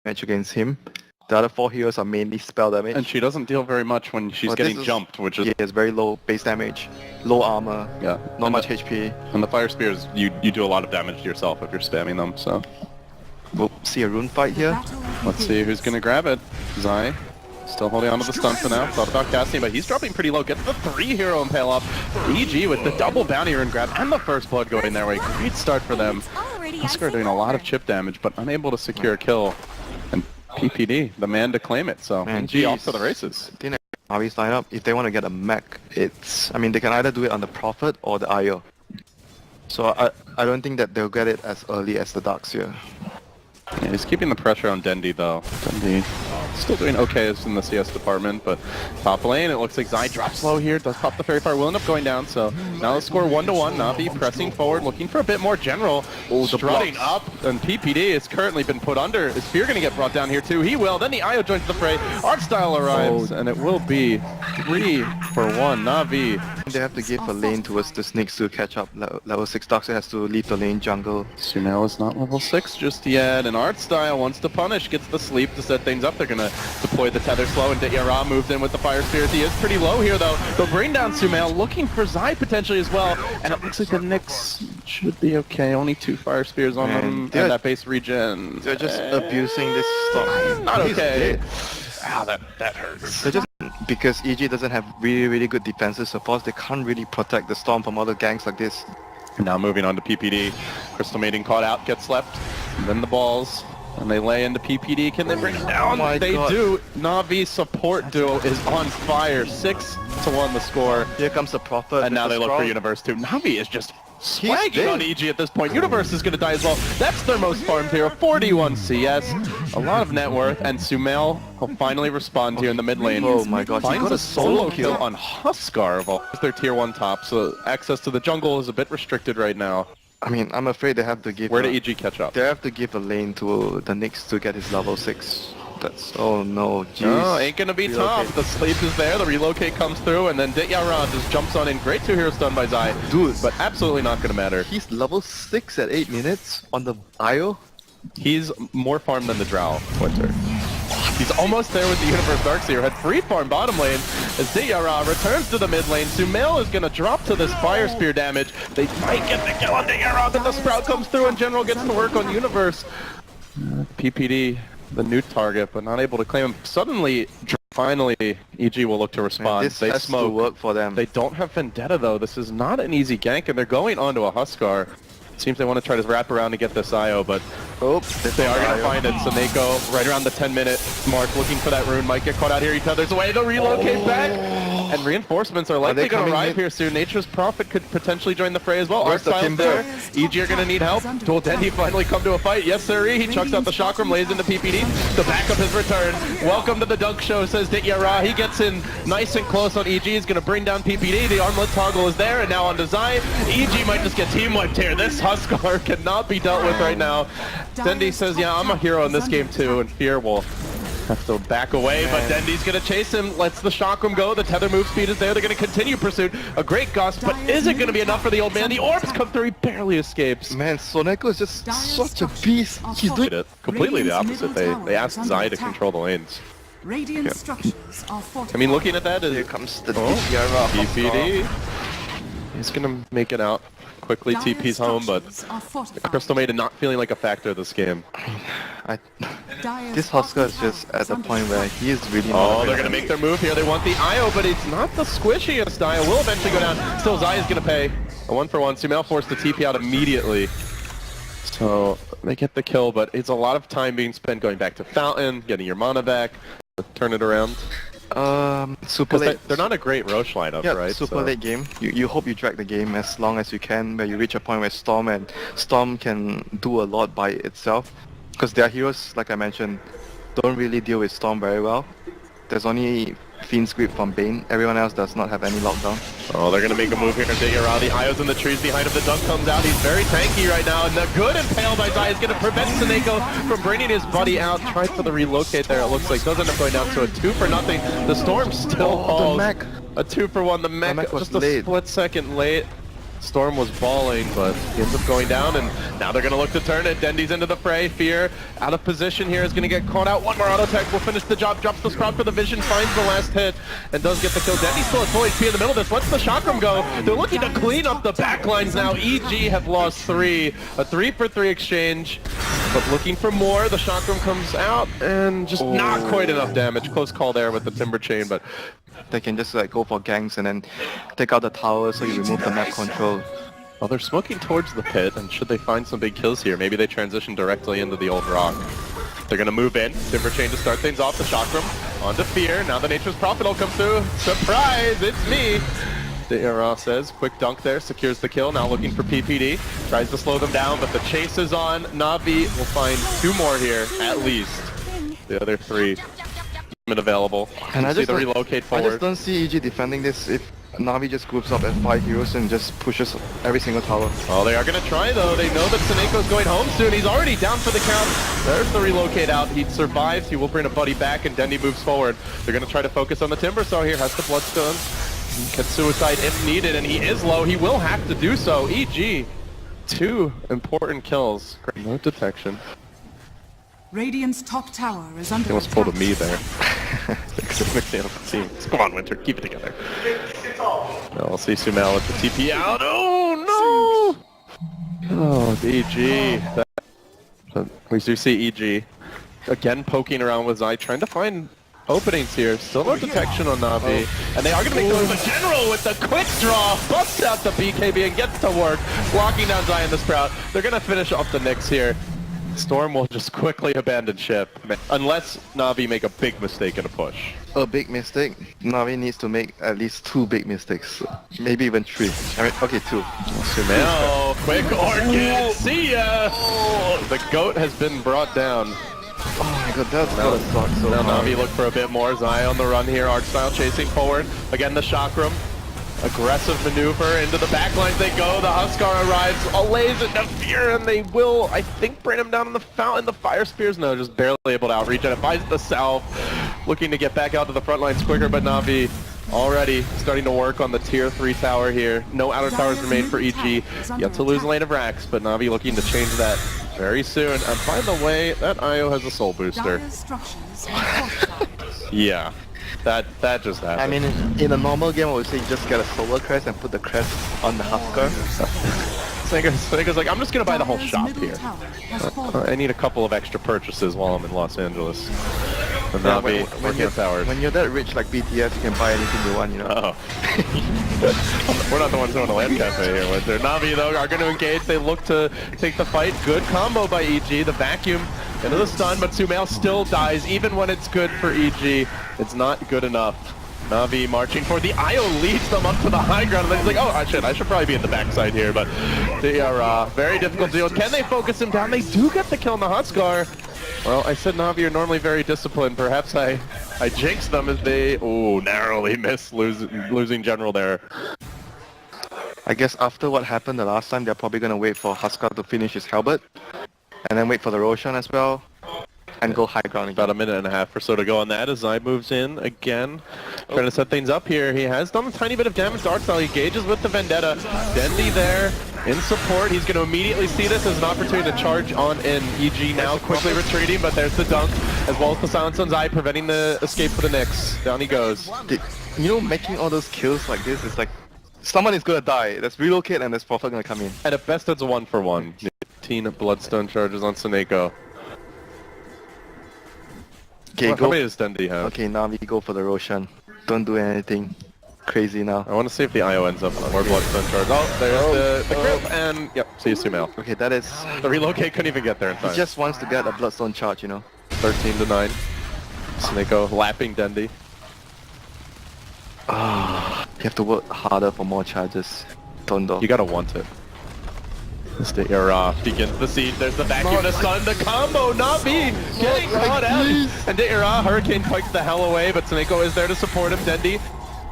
damage against him. The other 4 heroes are mainly spell damage. And she doesn't deal very much when she's getting jumped, which is... Yeah, it's very low base damage, low armor, not much HP. And the fire spears, you do a lot of damage to yourself if you're spamming them, so... We'll see a rune fight here. Let's see who's gonna grab it. Zai. Still holding on to the stun for now. Thought about casting, but he's dropping pretty low. Gets the 3-hero impale off. EG with the double bounty rune grab and the first blood going their way. Great start for them. Huskar doing a lot of chip damage, but unable to secure a kill. And PPD, the man to claim it. So EG off to the races. NAVI's lineup, if they want to get a mech, it's... I mean, they can either do it on the Prophet or the IO. So I don't think that they'll get it as early as the Darks here. Yeah, he's keeping the pressure on Dendi though. Dendi still doing okay in the CS department, but top lane, it looks like Zai drops low here, does pop the Fairy Fire, will end up going down, so now the score 1-1, Navi pressing forward, looking for a bit more general, strutting up, and PPD has currently been put under. Is Fear going to get brought down here too? He will, then the IO joins the fray, Artstyle arrives, and it will be 3-1, Navi. They have to give a lane towards the Snakes to catch up. Level 6 Darkseid has to leave the lane jungle. Sumail is not level 6 just yet, and Artstyle wants to punish, gets the sleep to set things up. They're going to deploy the tether slow, and Yara moves in with the Fire Spears. He is pretty low here though. They'll bring down Sumail, looking for Zai potentially as well, and it looks like the Nyx should be okay. Only 2 Fire Spears on them, and that base regen. They're just abusing this storm. Not okay. Ow, that hurts. They're just... Because EG doesn't have really good defensive support, they can't really protect the storm from other ganks like this. Now moving on to PPD. Crystal Maiden caught out, gets slept, and then the balls. And they lay into PPD. Can they bring it down? They do. Navi's support duo is on fire. 6-1 the score. Here comes the Prophet. And now they look for Universe too. Navi is just swagging on EG at this point. Universe is going to die as well. That's their most farmed hero. 41 CS. A lot of net worth. And Sumail will finally respond here in the mid lane. Oh my god. Finds got a solo kill on Huskar. It's their tier 1 top. So access to the jungle is a bit restricted right now. I mean, I'm afraid they have to give... Where did EG catch up? They have to give a lane to the Nyx to get his level 6. That's... Oh no, jeez. No, ain't gonna be tough. The sleep is there, the relocate comes through, and then Yara just jumps on in. Great 2-hero stun by Zai. Dude. But absolutely not gonna matter. He's level 6 at 8 minutes on the IO? He's more farmed than the Drow Winter. He's almost there with the Universe Darkseer. Had free farm bottom lane as Yara returns to the mid lane. Sumail is going to drop to this Fire Spear damage. They might get the kill on Yara, but the Sprout comes through and General gets to work on Universe. PPD, the new target, but not able to claim him. Suddenly, finally, EG will look to respond. Man, this has to work for them. They don't have Vendetta though. This is not an easy gank, and they're going onto a Huskar. Seems they want to try to wrap around to get this IO, but they are going to find it. Saneko right around the 10-minute mark looking for that rune. Might get caught out here. He tethers away. They'll relocate back. And reinforcements are likely going to arrive here soon. Nature's Prophet could potentially join the fray as well. Artstyle's there. EG are going to need help. Will Dendi finally come to a fight? Yes, sir. He chucks out the chakram, lays into PPD. The backup has returned. Welcome to the dunk show, says Yara. He gets in nice and close on EG. He's going to bring down PPD. The armlet toggle is there, and now on Zai. EG might just get team wiped here. This Huskar cannot be dealt with right now. Dendi says, yeah, I'm a hero in this game too, and Fear will have to back away, but Dendi's gonna chase him, lets the chakram go, the tether move speed is there, they're gonna continue pursuit. A great gust, but is it gonna be enough for the old man? The orbs come through, he barely escapes. Man, Soneko is just such a beast. He's doing it completely the opposite. They asked Zai to control the lanes. Radiant structures are fortified. I mean, looking at that, here comes the PPD. He's gonna make it out. Quickly TP's home, but Crystal Maiden not feeling like a factor this game. This Huskar is just at the point where he is really not... Oh, they're going to make their move here. They want the IO, but it's not the squishiest IO. Will eventually go down. Still, Zai is going to pay. A 1-for-1. Sumail forced to TP out immediately. So they get the kill, but it's a lot of time being spent going back to Fountain, getting your mana back, turn it around. Super late. They're not a great Roche lineup, right? Super late game. You hope you drag the game as long as you can, where you reach a point where Storm can do a lot by itself. Because their heroes, like I mentioned, don't really deal with Storm very well. There's only Fiend's Grip from Bane. Everyone else does not have any lockdown. Oh, they're going to make a move here. Yara, the IO's in the trees behind him. The dunk comes out. He's very tanky right now. And the good impale by Zai is going to prevent Saneko from bringing his buddy out. Tried for the relocate there, it looks like. Does end up going down to a 2-for-0. The Storm still falls. The mech. A 2-for-1. The mech just a split second late. Storm was balling, but he ends up going down, and now they're going to look to turn it. Dendy's into the fray. Fear out of position here is going to get caught out. One more auto tech will finish the job. Drops the Sprout for the vision, finds the last hit, and does get the kill. Dendy still at full HP in the middle of this. Lets the chakram go. They're looking to clean up the backlines now. EG have lost 3. A 3-for-3 exchange, but looking for more. The chakram comes out, and just not quite enough damage. Close call there with the Timber Chain, but They can just like go for ganks and then take out the tower so you remove the map control. well, they're smoking towards the pit, and should they find some big kills here, maybe they transition directly into the old rock. They're going to move in. Timber Chain to start things off. The chakram onto Fear. Now the Nature's Prophet will come through. Surprise, it's me! The ERA says, quick dunk there, secures the kill, now looking for PPD. Tries to slow them down, but the chase is on. Navi will find 2 more here, at least. The other 3 available. And I see just the don't- relocate I forward. just don't see EG defending this if Navi just groups up at 5 heroes and just pushes every single tower. Oh, they are going to try, though. They know that Saneko's going home soon. He's already down for the count. There's the relocate out. He survives. He will bring a buddy back, and Dendy moves forward. They're going to try to focus on the Timber Star here. Has the Bloodstone. Can suicide if needed, and he is low. He will have to do so. EG, 2 important kills. Great. No detection. Radiant's top tower is under He almost attack. pulled a me there. Come on, Winter. Keep it together. Now we'll see Sumal with the TP out. Oh, no! Oh, EG. We do see EG again poking around with Zai, trying to find openings here. Still no detection on Navi. And they are going to make the move. The General with the quick draw busts out the BKB and gets to work, blocking down Zai and the Sprout. They're going to finish off the Nyx here. Storm will just quickly abandon ship, unless Navi make a big mistake in a push. A big mistake? Navi needs to make at least 2 big mistakes. Maybe even 3. I mean, okay, 2. Sumail, quick orchid, see ya! The goat has been brought down. Oh my god, that's gonna suck so Now hard. Navi look for a bit more. Zai on the run here, Archstyle chasing forward. Again, the chakram. Aggressive maneuver into the backlines they go. The Huskar arrives, allays into Fear, and they will, I think, bring him down in the fountain. The Fire Spears, no, just barely able to outreach. And it finds the south, looking to get back out to the front lines quicker, but Navi already starting to work on the tier 3 tower here. No outer towers remain for EG. Yet to lose lane of Rax, but Navi looking to change that very soon. And by the way, that IO has a soul booster. Dire structures are fortified. Yeah, that just happened. I mean, in a normal game, I would say you just get a solar crest and put the crest on the Huskar. Seneca's like, I'm just gonna buy the whole Dire's shop middle here. tower has fallen. I need a couple of extra purchases while I'm in Los Angeles. And that'll be working on towers. When you're that rich like BTS, you can buy anything you want, you know. Oh. We're not the ones doing a land cafe here, Winter. Navi, though, are going to engage. They look to take the fight. Good combo by EG. The vacuum into the stun, but Sumail still dies. Even when it's good for EG, it's not good enough. Navi marching forward. The IO leads them up to the high ground, and then he's like, oh, shit, I should probably be in the backside here, but they are very difficult to deal with. Can they focus him down? They do get the kill on the Huskar. Well, I said Navi are normally very disciplined. Perhaps I jinxed them as they, narrowly miss losing General there. I guess after what happened the last time, they're probably going to wait for Huskar to finish his halberd, and then wait for the Roshan as well, and go high ground again. About a minute and a half or so to go on that as Zai moves in again. Trying to set things up here. He has done a tiny bit of damage to Archstyle. He engages with the Vendetta. Dendy there in support. He's going to immediately see this as an opportunity to charge on in. EG now quickly retreating, but there's the dunk, as well as the silence on Zai, preventing the escape for the Nyx. Down he goes. You know, making all those kills like this is like, someone is going to die. There's relocate and there's Prophet going to come in. And at best it's a 1-for-1. 18 Bloodstone charges on Saneko. Okay, How many does Dendy have? Okay, now we go for the Roshan. Don't do anything crazy now. I want to see if the IO ends up on more Bloodstone charge. Oh, there's the grip, and yep, see you, Sumail. Okay, that is... The relocate couldn't even get there in He time. just wants to get a Bloodstone charge, you know. 13-9. Saneko lapping Dendy. You have to work harder for more charges. Tondo. You gotta want it. This the era begins the siege. There's the vacuum, the stun, the combo, Navi getting caught out. And the era, Hurricane pikes the hell away, but Saneko is there to support him. Dendy,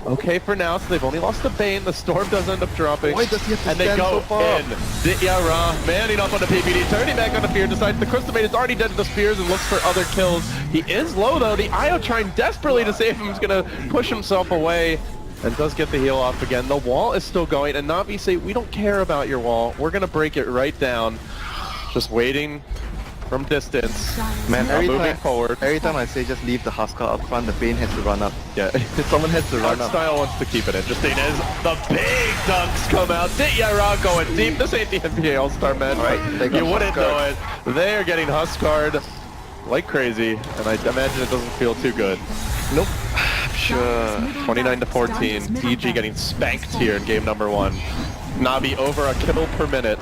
okay for now, so they've only lost the Bane. The Storm does end up dropping. Why does he have to and they stand go so far? in. The era manning up on the PPD, turning back on the Fear, decides the Crystal Mate is already dead to the Spears and looks for other kills. He is low though. The IO trying desperately to save him is gonna push himself away. and does get the heal off again. The wall is still going, and Navi say, we don't care about your wall. We're going to break it right down. Just waiting from distance. Man, moving forward. Every time I say just leave the Huskar up front, the Bane has to run up. Yeah, someone has to run up. Style wants to keep it interesting as the big dunks come out. Dityara going deep. This ain't the NBA All-Star, man. Right, You wouldn't know it. They are getting Huskar'd like crazy, and I imagine it doesn't feel too good. Nope. I'm sure. 29-14. EG getting spanked here in game number 1. Navi over a kill per minute.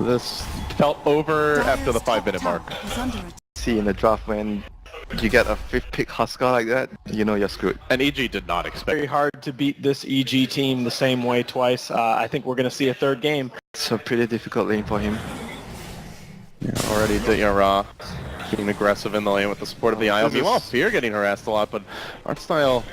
This felt over after the 5-minute mark. See in the draft when you get a 5th pick Huskar like that, you know you're screwed. And EG did not expect Very hard to beat this EG team the same way twice. I think we're going to see a third game. It's a pretty difficult lane for him. Yeah, already Dityara being aggressive in the lane with the support of the IO. Meanwhile, Fear getting harassed a lot, but Artstyle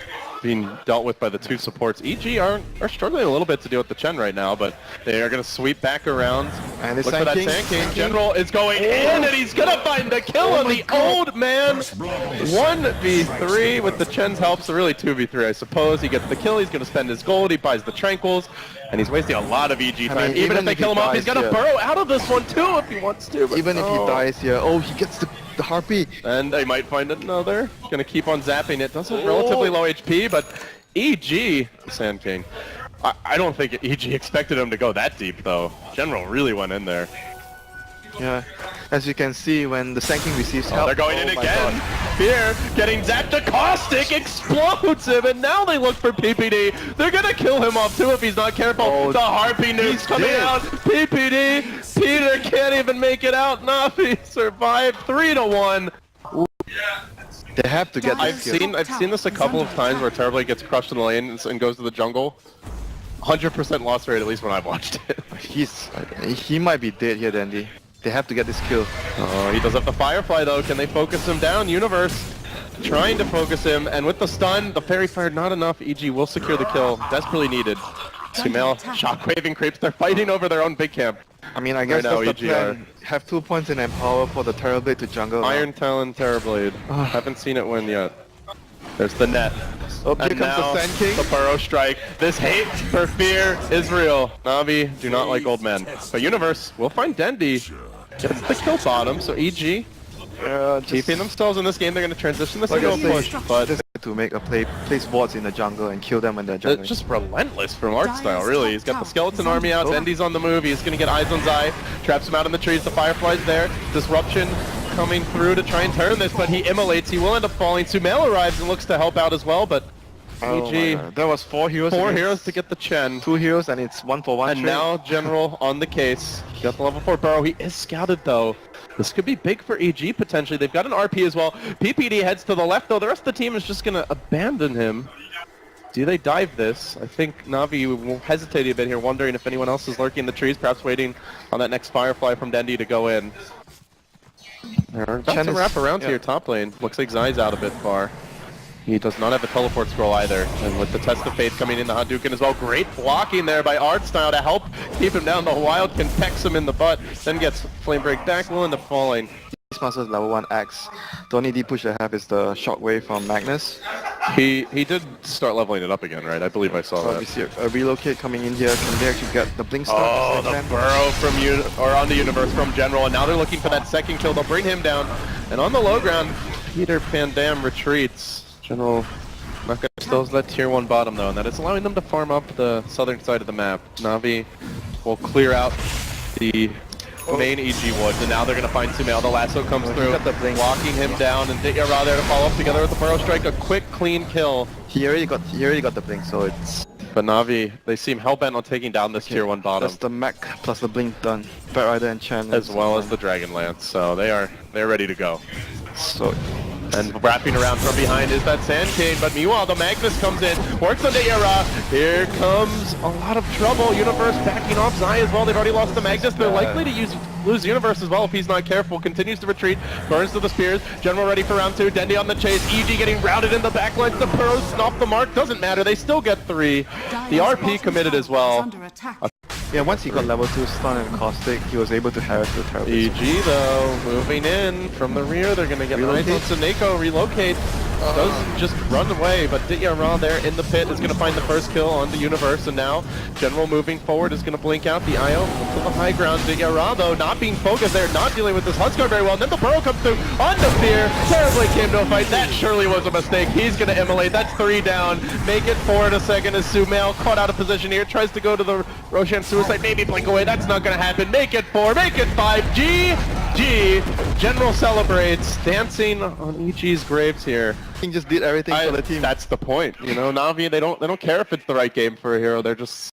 being dealt with by the 2 supports. EG are struggling a little bit to deal with the Chen right now, but they are going to sweep back around. And look for that Sand King. General is going in, and he's going to find the kill on the old man. 1v3 with the Chen's help, so really 2v3, I suppose. He gets the kill, he's going to spend his gold, he buys the Tranquils, and he's wasting a lot of EG time. Even if they kill him off, he's going to burrow out of this one too if he wants to. Even if he dies here, he gets the Harpy. And they might find another. Gonna keep on zapping it. Doesn't relatively low HP, but EG, Sand King. I don't think EG expected him to go that deep though. General really went in there. Yeah, as you can see when the Sand King receives help. They're going in again. Fear getting zapped. A caustic explodes him, and now they look for PPD. They're gonna kill him off too if he's not careful. The Harpy nuke's coming out. PPD. Peter can't even make it out. Navi survived 3-1. They have to get I've seen this a couple of times where Terribly gets crushed in the lane and goes to the jungle. 100% loss rate at least when I've watched it. He might be dead here, Dandy. They have to get this kill. Oh, he does have the Firefly though. Can they focus him down? Universe trying to focus him, and with the stun, the Fairy Fire not enough. EG will secure the kill. Desperately needed. Sumail shockwaving creeps. They're fighting over their own big camp. I mean, I guess right now, that's the plan. Have 2 points in Empower for the Terrorblade to jungle. Iron Talon Terrorblade. Haven't seen it win yet. There's the net. Oh, here And comes now, the Sand King. the Burrow Strike. This hate for Fear is real. Navi do not like old men. But Universe will find Dendi. Gets the kill bottom, so EG keeping themselves in this game. They're going to transition this into a push, but just to make a place wards in the jungle and kill them when they're jungling. it's just relentless from Artstyle, really. He's got the skeleton army out, Dendi's on the move, he's going to get eyes on Zai, traps him out in the trees, the Firefly's there, Disruption coming through to try and turn this, but he immolates, he will end up falling. Sumail arrives and looks to help out as well, but EG, there was 4 heroes. 4 heroes to get the Chen. 2 heroes and it's 1-for-1 And trade. now General on the case. Got the level 4 Burrow. He is scouted though. This could be big for EG potentially. They've got an RP as well. PPD heads to the left though. The rest of the team is just going to abandon him. Do they dive this? I think Navi will hesitate a bit here, wondering if anyone else is lurking in the trees, perhaps waiting on that next Firefly from Dendi to go in. They're about to wrap around here top lane. Looks like Zai's out a bit far. He does not have the teleport scroll either. And with the Test of Fate coming in, the Hadouken as well. Great blocking there by Artstyle to help keep him down. The Wildkin pecks him in the butt, then gets Flame Break back, will end up falling. Beastmaster's level 1 axe. The only D push I have is the Shockwave from Magnus. He did start leveling it up again, right? I believe I saw We that. see a relocate coming in here. Can they actually get the blink stun? Oh, the Burrow from on the Universe from General, and now they're looking for that second kill. They'll bring him down, and on the low ground, Peter Van Dam retreats. General not going to still that tier 1 bottom though, and that is allowing them to farm up the southern side of the map. Navi will clear out the main EG woods, and now they're going to find Sumail. The lasso comes through, walking him down, and Dityara there to follow up together with the Burrow Strike. A quick, clean kill. He already got the blink, so it's... But Navi, they seem hell-bent on taking down this tier 1 bottom. That's the mech plus the blink done. Bat Rider and Chen. As well as the Dragon Lance, so they're ready to go. So... And wrapping around from behind is that Sand King, but meanwhile the Magnus comes in, works on Dityara. Here comes a lot of trouble. Universe backing off Zai as well. They've already lost the Magnus. They're likely to lose Universe as well if he's not careful. Continues to retreat, burns to the spears. General ready for round 2. Dendi on the chase. EG getting routed in the backlines. The Pearls snuff the mark. Doesn't matter. They still get 3. The RP committed as well. Yeah, once he got level 2 stun and caustic, he was able to harass the Terrorblade. EG though, moving in from the rear. They're going to get eyes on Suneko, relocate. does just run away, but Diarra there in the pit is going to find the first kill on the Universe, and now General moving forward is going to blink out the IO to the high ground. Diarra, though, not being focused there, not dealing with this Huskar very well, and then the Burrow comes through on the Fear. Terribly came to a fight. That surely was a mistake. He's going to immolate. That's 3 down. Make it 4 in a second as Sumail caught out of position here, tries to go to the Roshan Suicide, maybe blink away. That's not going to happen. Make it 4, make it 5. GG. General celebrates, dancing on EG's graves here. He just did everything for the team. That's the point, you know. Navi, they don't care if it's the right game for a hero. They're just